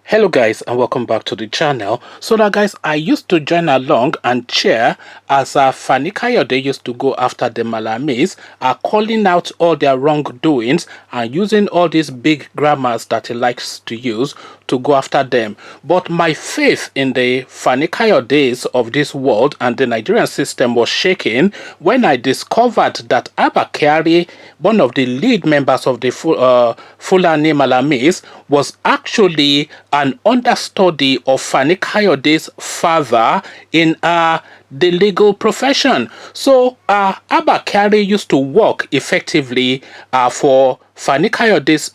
Hello guys, and welcome back to the channel. So now guys, I used to join along and cheer as Fani-Kayode used to go after the Malamis, calling out all their wrongdoings and using all these big grammars that he likes to use to go after them. But my faith in the Fani-Kayodes of this world and the Nigerian system was shaken when I discovered that Abba Kyari, one of the lead members of the Fulani Malamis, was actually an understudy of Fani-Kayode's father in the legal profession. So Abba Kyari used to work effectively for Fani-Kayode's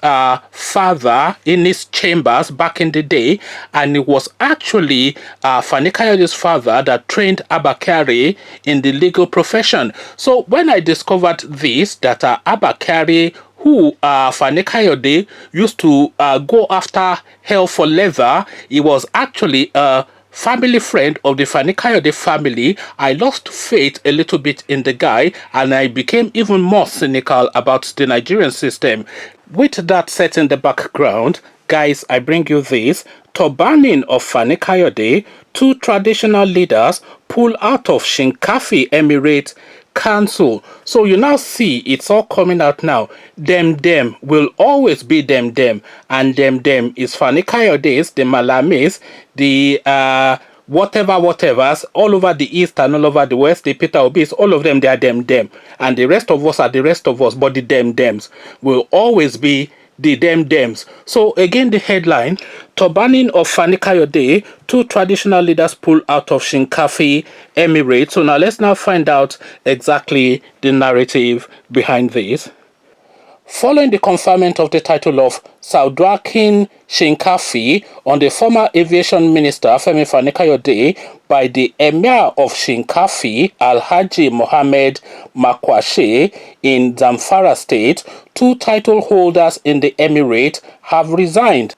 father in his chambers back in the day, and it was actually Fani-Kayode's father that trained Abba Kyari in the legal profession. So when I discovered this, that Abba Kyari, who Fani-Kayode used to go after hell for leather, he was actually a family friend of the Fani-Kayode family, I lost faith a little bit in the guy, and I became even more cynical about the Nigerian system. With that set in the background, guys, I bring you this. Turbaning of Fani-Kayode, two traditional leaders pull out of Shinkafi Emirate Council. So you now see it's all coming out now. Them will always be them, and them is Fani-Kayode's, the Malamis, the whatevers all over the east and all over the west, the Peter Obis, all of them, they are them, and the rest of us are the rest of us, but the dems will always be the dems. So again, the headline: Turbaning of Fani-Kayode, two traditional leaders pull out of Shinkafi Emirate. So now let's now find out exactly the narrative behind this. Following the conferment of the title of Saudakin Shinkafi on the former aviation minister Femi Fani-Kayode by the Emir of Shinkafi, Alhaji Mohammed Makwashe in Zamfara state, two title holders in the emirate have resigned.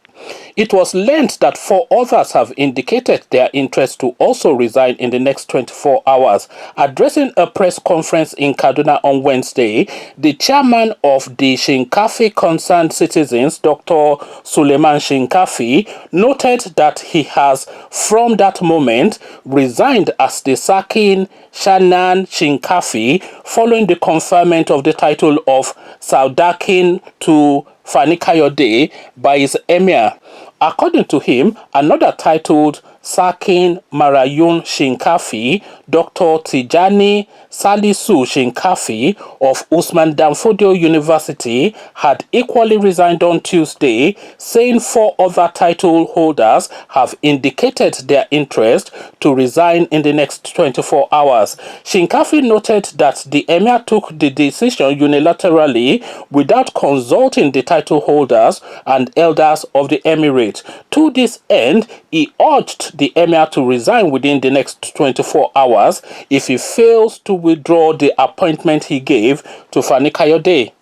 It was learnt that 4 others have indicated their interest to also resign in the next 24 hours. Addressing a press conference in Kaduna on Wednesday, the chairman of the Shinkafi Concerned Citizens, Dr. Suleiman Shinkafi, noted that he has, from that moment, resigned as the Sakin Shanan Shinkafi following the conferment of the title of Saudakin to Fani-Kayode by his emir. According to him, another titled Sakin Marayun Shinkafi, Dr. Tijani Salisu Shinkafi of Usman Danfodio University, had equally resigned on Tuesday, saying 4 other title holders have indicated their interest to resign in the next 24 hours. Shinkafi noted that the emir took the decision unilaterally without consulting the title holders and elders of the emirate. To this end, he urged the emir to resign within the next 24 hours if he fails to withdraw the appointment he gave to Fani-Kayode.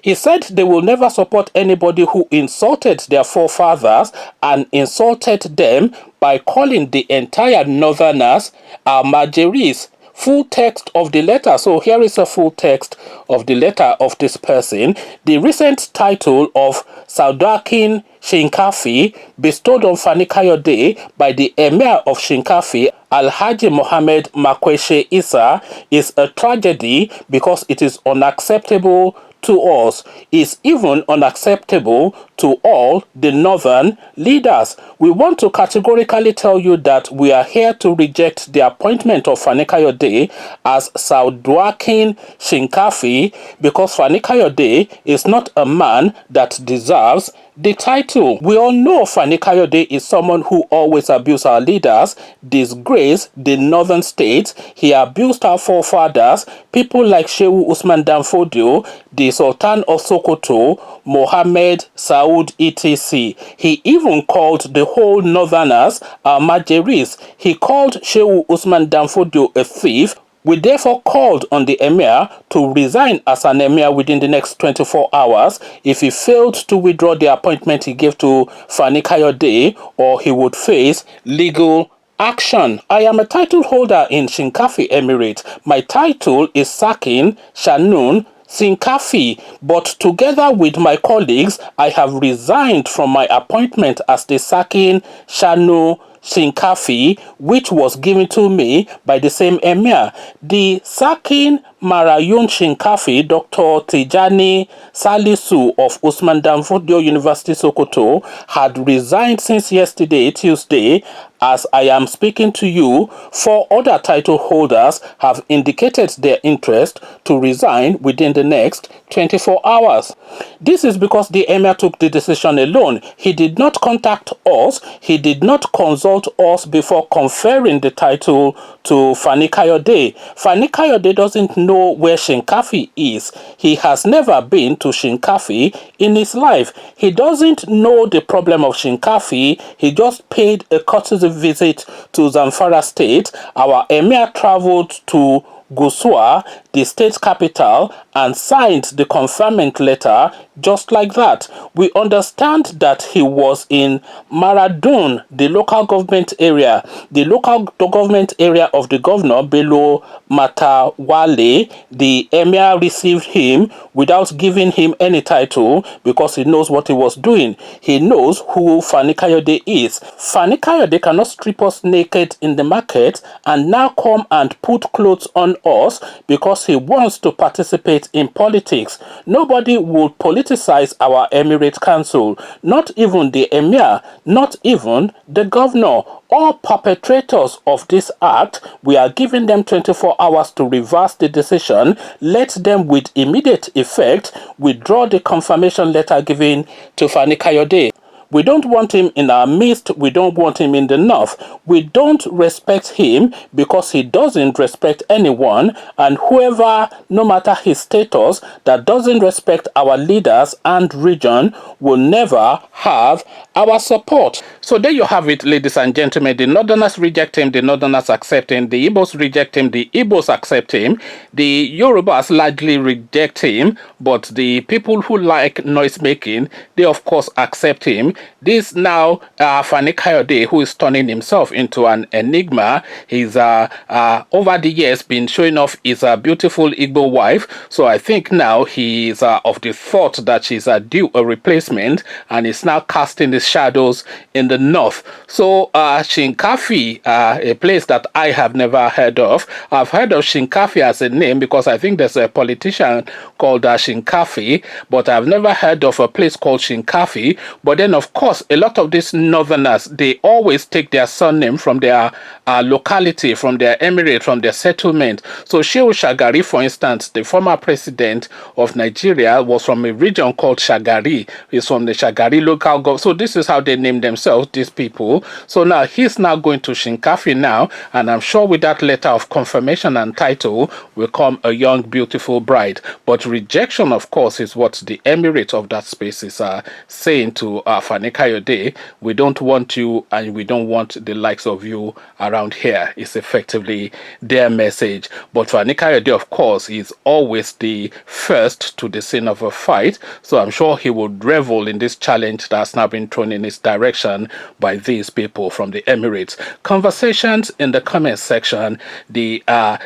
He said they will never support anybody who insulted their forefathers and insulted them by calling the entire northerners Almajiris. Full text of the letter. So here is a full text of the letter of this person. The recent title of Saudakin Shinkafi bestowed on Fani-Kayode by the Emir of Shinkafi, Alhaji Mohammed Makweshe Issa, is a tragedy because it is unacceptable to us, is even unacceptable to all the northern leaders. We want to categorically tell you that we are here to reject the appointment of Fani-Kayode as Saudakin Shinkafi because Fani-Kayode is not a man that deserves the title. We all know Fani-Kayode is someone who always abused our leaders, disgraced the northern states. He abused our forefathers, people like Shehu Usman Danfodio, the Sultan of Sokoto, Mohammed Saud etc. He even called the whole northerners Almajiris. He called Shehu Usman Danfodio a thief. We therefore called on the emir to resign as an emir within the next 24 hours if he failed to withdraw the appointment he gave to Fani-Kayode, or he would face legal action. I am a title holder in Shinkafi Emirate. My title is Sakin Shanun Shinkafi, but together with my colleagues, I have resigned from my appointment as the Sakin Shanu Shinkafi, which was given to me by the same Emir. The Sakin Marayun Shinkafi, Dr. Tijani Salisu of Usman Danfodio University Sokoto, had resigned since yesterday, Tuesday. As I am speaking to you, 4 other title holders have indicated their interest to resign within the next 24 hours. This is because the Emir took the decision alone. He did not contact us. He did not consult us before conferring the title to Fani-Kayode. Fani-Kayode doesn't know where Shinkafi is. He has never been to Shinkafi in his life. He doesn't know the problem of Shinkafi. He just paid a courtesy visit to Zamfara State. Our Emir traveled to Gusua, the state capital, and signed the conferment letter just like that. We understand that he was in Maradun, the local government area. The local government area of the governor, Bello Matawale. The Emir received him without giving him any title because he knows what he was doing. He knows who Fani-Kayode is. Fani-Kayode cannot strip us naked in the market and now come and put clothes on us because he wants to participate in politics. Nobody will politicize our Emirate Council, not even the Emir, not even the governor. All perpetrators of this act, we are giving them 24 hours to reverse the decision. Let them with immediate effect withdraw the confirmation letter given to Fani-Kayode. We don't want him in our midst. We don't want him in the north. We don't respect him because he doesn't respect anyone. And whoever, no matter his status, that doesn't respect our leaders and region will never have our support. So there you have it, ladies and gentlemen. The Northerners reject him. The Northerners accept him. The Igbos reject him. The Igbos accept him. The Yorubas largely reject him. But the people who like noise making, they of course accept him. This now Fani-Kayode, who is turning himself into an enigma. He's over the years been showing off his beautiful Igbo wife. So I think now he is of the thought that she's due a replacement, and is now casting his shadows in the north. So Shinkafi, a place that I have never heard of. I've heard of Shinkafi as a name because I think there's a politician called Shinkafi, but I've never heard of a place called Shinkafi. But then of course, a lot of these northerners, they always take their surname from their locality, from their emirate, from their settlement. So Shehu Shagari, for instance, the former president of Nigeria, was from a region called Shagari. He's from the Shagari local government. So this is how they name themselves, these people. So now he's now going to Shinkafi now, and I'm sure with that letter of confirmation and title will come a young, beautiful bride. But rejection, of course, is what the emirate of that space is saying to Fani-Kayode. We don't want you, and we don't want the likes of you around here. It's effectively their message. But Fani-Kayode, of course, is always the first to the scene of a fight. So I'm sure he would revel in this challenge that's now been thrown in his direction by these people from the Emirates. Conversations in the comment section, the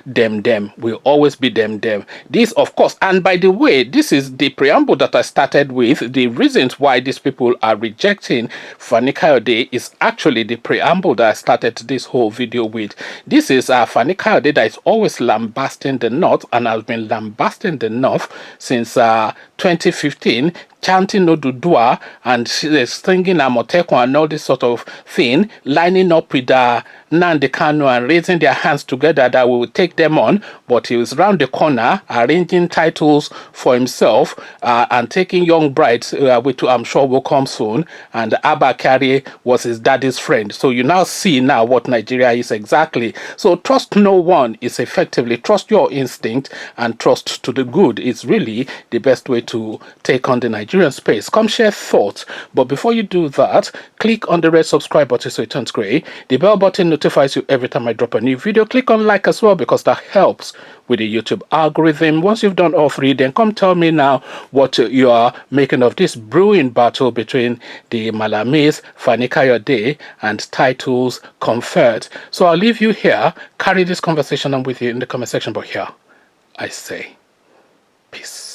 them will always be them. This, of course, and by the way, this is the preamble that I started with. The reasons why these people are rejecting Fani-Kayode is actually the preamble that I started this whole video with. This is Fani-Kayode that is always lambasting the North, and has been lambasting the North since 2015, chanting Odudua and singing Amotekun and all this sort of thing, lining up with Nnamdi Kanu and raising their hands together that we will take them on. But he was round the corner arranging titles for himself and taking young brides, which I'm sure will come soon. And Abba Kyari was his daddy's friend. So you now see now what Nigeria is exactly. So trust no one is effectively trust your instinct and trust to the good. It's really the best way to take on the Nigerian space. Come share thoughts. But before you do that, click on the red subscribe button so it turns gray. The bell button notifies you every time I drop a new video. Click on like as well because that helps with the YouTube algorithm. Once you've done all three, then come tell me now what you are making of this brewing battle between the Malamis, Fani-Kayode, and titles conferred. So I'll leave you here. Carry this conversation on with you in the comment section. But here, I say, peace.